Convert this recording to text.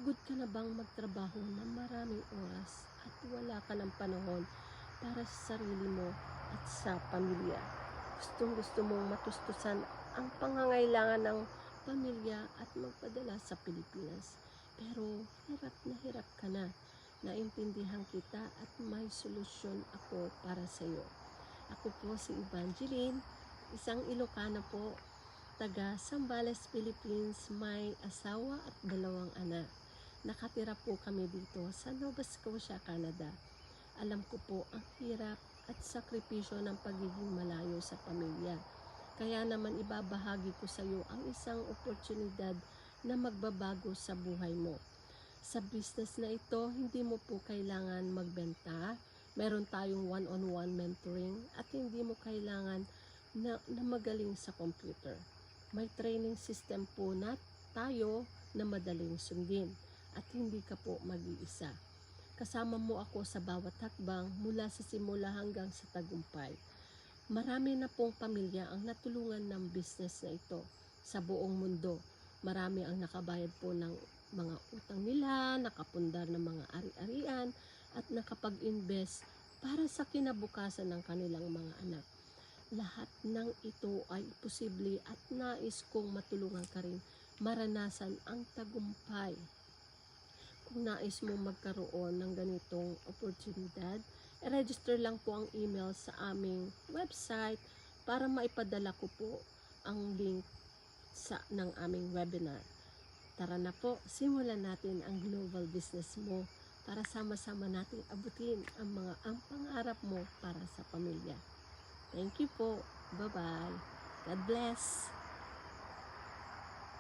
Pagod ka na bang magtrabaho ng maraming oras at wala ka ng panahon para sa sarili mo at sa pamilya? Gustong-gusto mong matustusan ang pangangailangan ng pamilya at magpadala sa Pilipinas. Pero hirap ka na. Naintindihan kita at may solusyon ako para sa iyo. Ako po si Evangeline, isang Ilocano po, taga Zambales, Philippines, may asawa at 2 anak. Nakatira po kami dito sa Nova Scotia, Canada. Alam ko po ang hirap at sakripisyo ng pagiging malayo sa pamilya. Kaya naman ibabahagi ko sa iyo ang isang oportunidad na magbabago sa buhay mo. Sa business na ito, hindi mo po kailangan magbenta. Meron tayong one-on-one mentoring at hindi mo kailangan na magaling sa computer. May training system po na tayo na madaling sundin at hindi ka po mag-iisa. Kasama mo ako sa bawat hakbang mula sa simula hanggang sa tagumpay. Marami na pong pamilya ang natulungan ng business na ito sa buong mundo. Marami ang nakabayad po ng mga utang nila, nakapundar ng mga ari-arian at nakapag-invest para sa kinabukasan ng kanilang mga anak. Lahat ng ito ay posible at nais kong matulungan ka rin maranasan ang tagumpay. Kung nais mo magkaroon ng ganitong oportunidad, i-register lang po ang email sa aming website para maipadala ko po ang link ng aming webinar. Tara na po, simulan natin ang global business mo para sama-sama nating abutin ang pangarap mo para sa pamilya. Thank you po. Bye-bye. God bless.